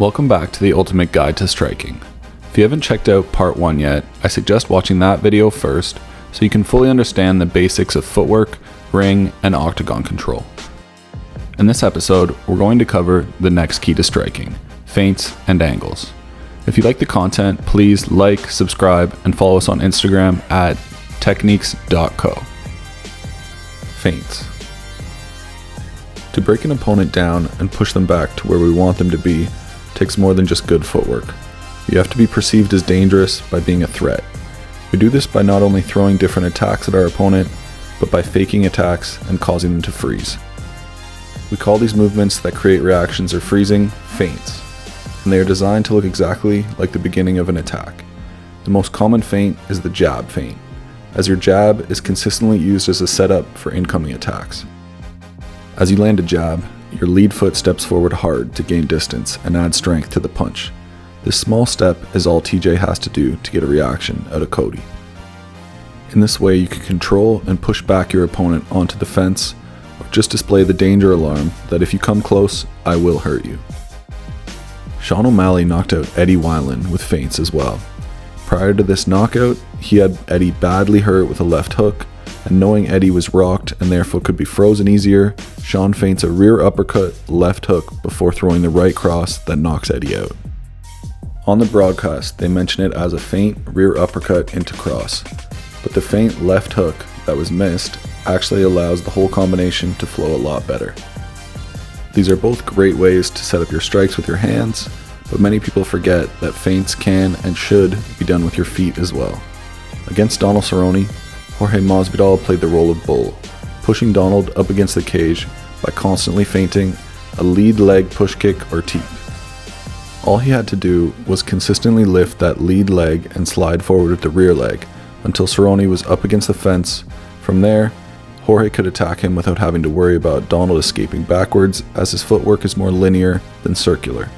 Welcome back to the Ultimate Guide to Striking. If you haven't checked out part 1 yet, I suggest watching that video first so you can fully understand the basics of footwork, ring, and octagon control. In this episode, we're going to cover the next key to striking, feints and angles. If you like the content, please like, subscribe, and follow us on Instagram at techniques.co. Feints. To break an opponent down and push them back to where we want them to be takes more than just good footwork. You have to be perceived as dangerous by being a threat. We do this by not only throwing different attacks at our opponent, but by faking attacks and causing them to freeze. We call these movements that create reactions or freezing feints, and they are designed to look exactly like the beginning of an attack. The most common feint is the jab feint, as your jab is consistently used as a setup for incoming attacks. As you land a jab, your lead foot steps forward hard to gain distance and add strength to the punch. This small step is all TJ has to do to get a reaction out of Cody. In this way, you can control and push back your opponent onto the fence, or just display the danger alarm that if you come close, I will hurt you. Sean O'Malley knocked out Eddie Wineland with feints as well. Prior to this knockout, he had Eddie badly hurt with a left hook, and knowing Eddie was rocked and therefore could be frozen easier, Sean feints a rear uppercut, left hook before throwing the right cross that knocks Eddie out. On the broadcast, they mention it as a feint rear uppercut into cross, but the feint left hook that was missed actually allows the whole combination to flow a lot better. These are both great ways to set up your strikes with your hands, but many people forget that feints can and should be done with your feet as well. Against Donald Cerrone, Jorge Masvidal played the role of bull, pushing Donald up against the cage by constantly feinting a lead leg push kick or teep. All he had to do was consistently lift that lead leg and slide forward with the rear leg until Cerrone was up against the fence. From there, Jorge could attack him without having to worry about Donald escaping backwards, as his footwork is more linear than circular.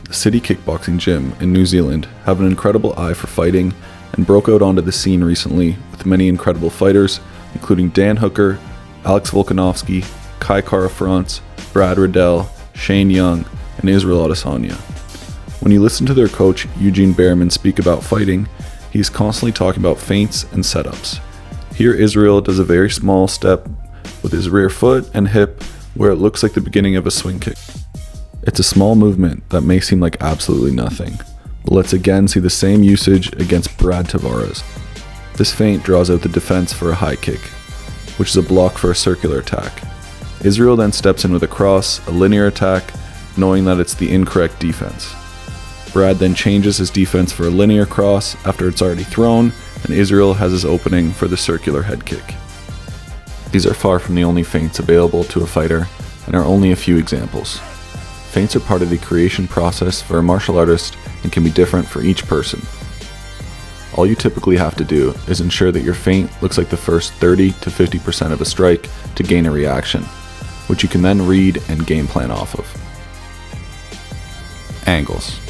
The City Kickboxing Gym in New Zealand have an incredible eye for fighting and broke out onto the scene recently with many incredible fighters, including Dan Hooker, Alex Volkanovski, Kai Kara-France, Brad Riddell, Shane Young, and Israel Adesanya. When you listen to their coach Eugene Behrman speak about fighting, he's constantly talking about feints and setups. Here Israel does a very small step with his rear foot and hip where it looks like the beginning of a swing kick. It's a small movement that may seem like absolutely nothing, but let's again see the same usage against Brad Tavares. This feint draws out the defense for a high kick, which is a block for a circular attack. Israel then steps in with a cross, a linear attack, knowing that it's the incorrect defense. Brad then changes his defense for a linear cross after it's already thrown, and Israel has his opening for the circular head kick. These are far from the only feints available to a fighter, and are only a few examples. Feints are part of the creation process for a martial artist and can be different for each person. All you typically have to do is ensure that your feint looks like the first 30 to 50% of a strike to gain a reaction, which you can then read and game plan off of. Angles.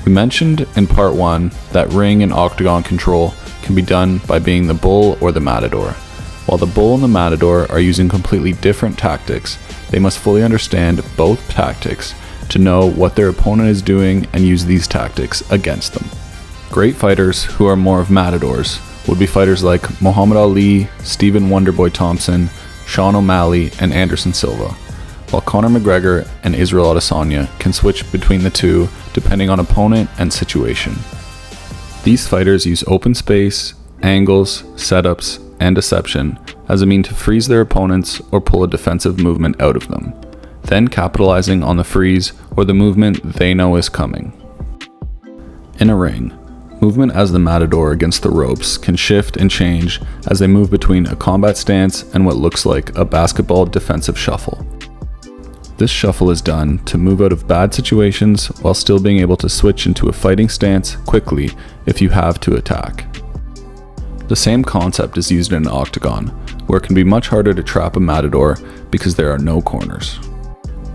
We mentioned in part 1 that ring and octagon control can be done by being the bull or the matador. While the bull and the matador are using completely different tactics, they must fully understand both tactics to know what their opponent is doing and use these tactics against them. Great fighters who are more of matadors would be fighters like Muhammad Ali, Stephen Wonderboy Thompson, Sean O'Malley, and Anderson Silva, while Conor McGregor and Israel Adesanya can switch between the two depending on opponent and situation. These fighters use open space, angles, setups, and deception as a means to freeze their opponents or pull a defensive movement out of them, then capitalizing on the freeze or the movement they know is coming. In a ring, movement as the matador against the ropes can shift and change as they move between a combat stance and what looks like a basketball defensive shuffle. This shuffle is done to move out of bad situations while still being able to switch into a fighting stance quickly if you have to attack. The same concept is used in an octagon, where it can be much harder to trap a matador because there are no corners.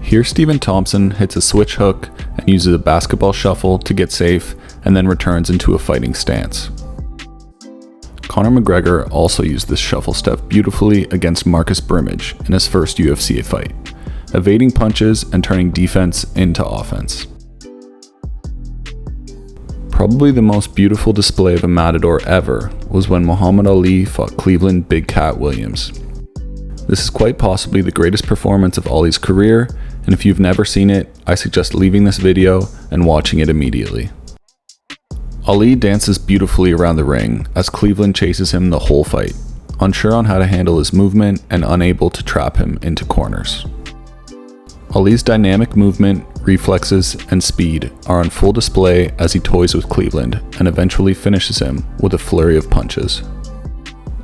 Here Stephen Thompson hits a switch hook and uses a basketball shuffle to get safe and then returns into a fighting stance. Conor McGregor also used this shuffle step beautifully against Marcus Brimage in his first UFC fight. evading punches and turning defense into offense. Probably the most beautiful display of a Matador ever was when Muhammad Ali fought Cleveland Big Cat Williams. This is quite possibly the greatest performance of Ali's career, and if you've never seen it, I suggest leaving this video and watching it immediately. Ali dances beautifully around the ring as Cleveland chases him the whole fight, unsure on how to handle his movement and unable to trap him into corners. Ali's dynamic movement, reflexes, and speed are on full display as he toys with Cleveland and eventually finishes him with a flurry of punches.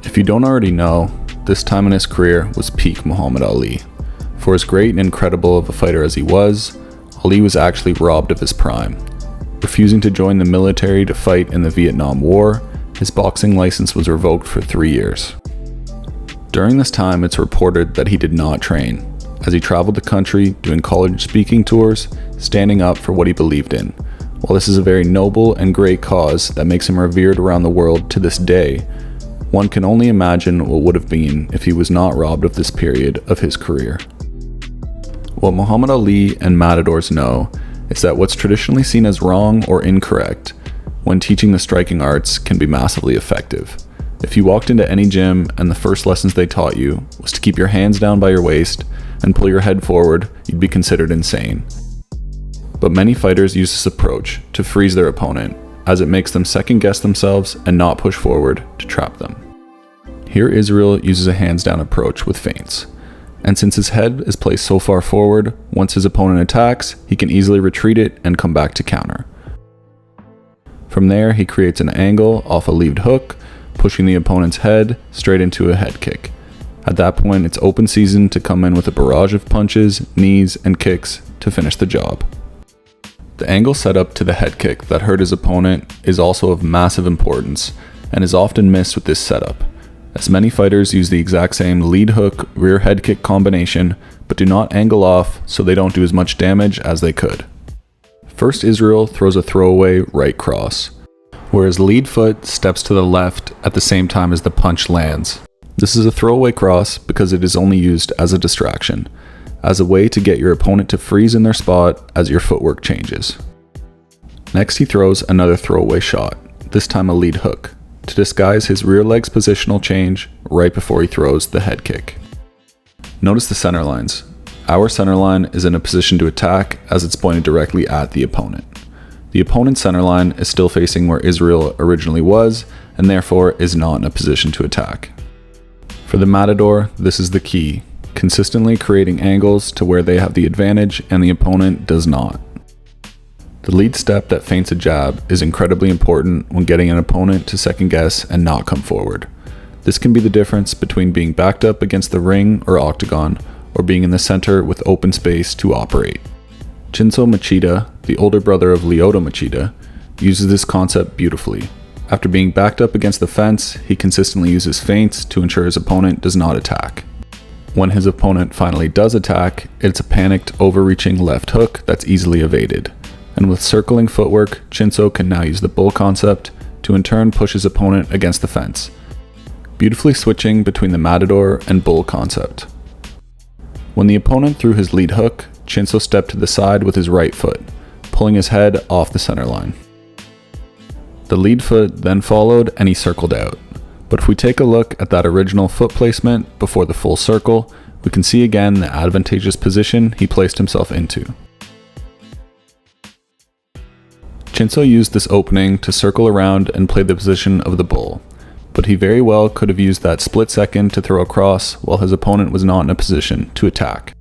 If you don't already know, this time in his career was peak Muhammad Ali. For as great and incredible of a fighter as he was, Ali was actually robbed of his prime. Refusing to join the military to fight in the Vietnam War, his boxing license was revoked for 3 years. During this time, it's reported that he did not train, as he traveled the country doing college speaking tours, standing up for what he believed in. While this is a very noble and great cause that makes him revered around the world to this day, one can only imagine what would have been if he was not robbed of this period of his career. What Muhammad Ali and Matadors know is that what's traditionally seen as wrong or incorrect when teaching the striking arts can be massively effective. If you walked into any gym and the first lessons they taught you was to keep your hands down by your waist and pull your head forward, you'd be considered insane. But many fighters use this approach to freeze their opponent, as it makes them second guess themselves and not push forward to trap them. Here Israel uses a hands down approach with feints, and since his head is placed so far forward, once his opponent attacks, he can easily retreat it and come back to counter. From there, he creates an angle off a lead hook, pushing the opponent's head straight into a head kick. At that point, it's open season to come in with a barrage of punches, knees, and kicks to finish the job. The angle setup to the head kick that hurt his opponent is also of massive importance and is often missed with this setup, as many fighters use the exact same lead hook rear head kick combination but do not angle off so they don't do as much damage as they could. First, Israel throws a throwaway right cross, where his lead foot steps to the left at the same time as the punch lands. This is a throwaway cross because it is only used as a distraction, as a way to get your opponent to freeze in their spot as your footwork changes. Next, he throws another throwaway shot, this time a lead hook, to disguise his rear leg's positional change right before he throws the head kick. Notice the center lines. Our center line is in a position to attack as it's pointed directly at the opponent. The opponent's center line is still facing where Israel originally was and therefore is not in a position to attack. For the Matador, this is the key, consistently creating angles to where they have the advantage and the opponent does not. The lead step that feints a jab is incredibly important when getting an opponent to second guess and not come forward. This can be the difference between being backed up against the ring or octagon or being in the center with open space to operate. Chinzo Machida, the older brother of Lyoto Machida, uses this concept beautifully. After being backed up against the fence, he consistently uses feints to ensure his opponent does not attack. When his opponent finally does attack, it's a panicked, overreaching left hook that's easily evaded. And with circling footwork, Chinzo can now use the bull concept to in turn push his opponent against the fence, beautifully switching between the Matador and bull concept. When the opponent threw his lead hook, Chinzo stepped to the side with his right foot, pulling his head off the center line. The lead foot then followed and he circled out. But if we take a look at that original foot placement before the full circle, we can see again the advantageous position he placed himself into. Chinzo used this opening to circle around and play the position of the bull, but he very well could have used that split second to throw across while his opponent was not in a position to attack.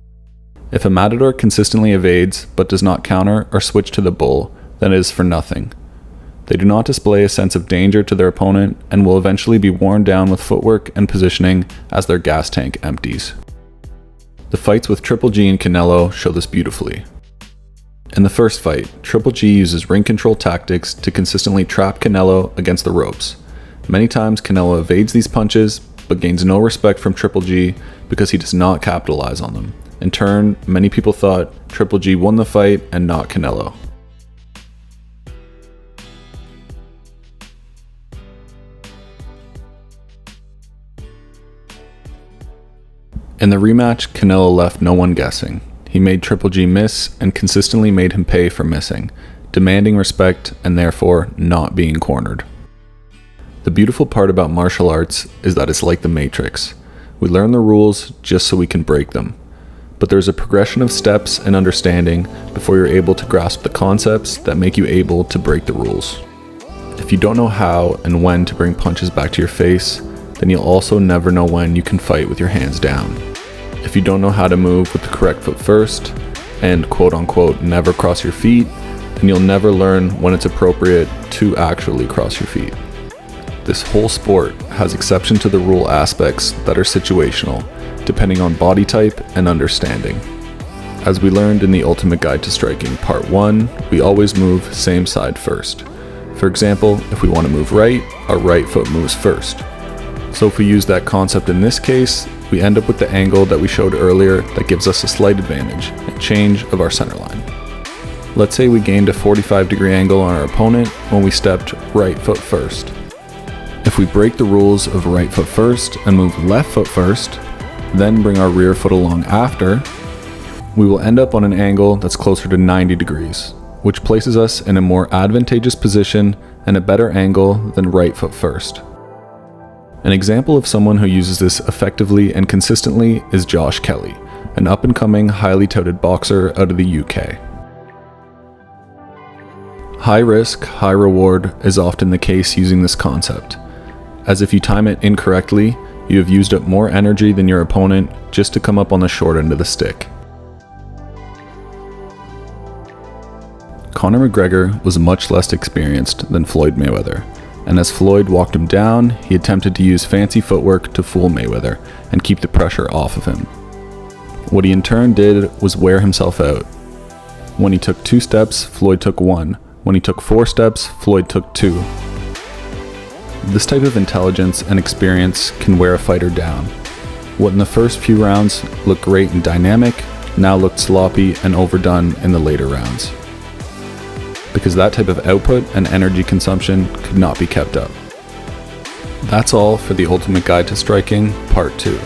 If a Matador consistently evades but does not counter or switch to the bull, then it is for nothing. They do not display a sense of danger to their opponent and will eventually be worn down with footwork and positioning as their gas tank empties. The fights with Triple G and Canelo show this beautifully. In the first fight, Triple G uses ring control tactics to consistently trap Canelo against the ropes. Many times Canelo evades these punches, but gains no respect from Triple G because he does not capitalize on them. In turn, many people thought Triple G won the fight and not Canelo. In the rematch, Canelo left no one guessing. he made Triple G miss and consistently made him pay for missing, demanding respect and therefore not being cornered. The beautiful part about martial arts is that it's like the Matrix. We learn the rules just so we can break them. But there's a progression of steps and understanding before you're able to grasp the concepts that make you able to break the rules. If you don't know how and when to bring punches back to your face, then you'll also never know when you can fight with your hands down. If you don't know how to move with the correct foot first, and quote unquote never cross your feet, then you'll never learn when it's appropriate to actually cross your feet. This whole sport has exception to the rule aspects that are situational, depending on body type and understanding. As we learned in the Ultimate Guide to Striking Part 1, we always move same side first. For example, if we want to move right, our right foot moves first. So if we use that concept in this case, we end up with the angle that we showed earlier that gives us a slight advantage and change of our center line. Let's say we gained a 45-degree angle on our opponent when we stepped right foot first. If we break the rules of right foot first and move left foot first, then bring our rear foot along after, we will end up on an angle that's closer to 90 degrees, which places us in a more advantageous position and a better angle than right foot first. An example of someone who uses this effectively and consistently is Josh Kelly, an up-and-coming, highly touted boxer out of the UK. High risk, high reward is often the case using this concept, as if you time it incorrectly, you have used up more energy than your opponent just to come up on the short end of the stick. Conor McGregor was much less experienced than Floyd Mayweather, and as Floyd walked him down, he attempted to use fancy footwork to fool Mayweather and keep the pressure off of him. What he in turn did was wear himself out. When he took 2 steps, Floyd took 1. When he took 4 steps, Floyd took 2. This type of intelligence and experience can wear a fighter down. What in the first few rounds looked great and dynamic, now looked sloppy and overdone in the later rounds. Because that type of output and energy consumption could not be kept up. That's all for the Ultimate Guide to Striking, Part 2.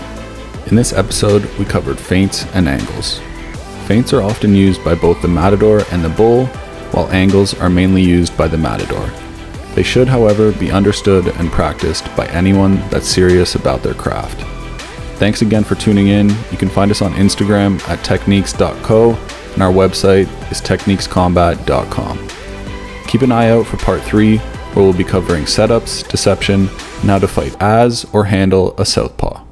In this episode, we covered feints and angles. Feints are often used by both the Matador and the Bull, while angles are mainly used by the Matador. They should, however, be understood and practiced by anyone that's serious about their craft. Thanks again for tuning in. You can find us on Instagram at techniques.co, and our website is techniquescombat.com. Keep an eye out for Part 3, where we'll be covering setups, deception, and how to fight as or handle a southpaw.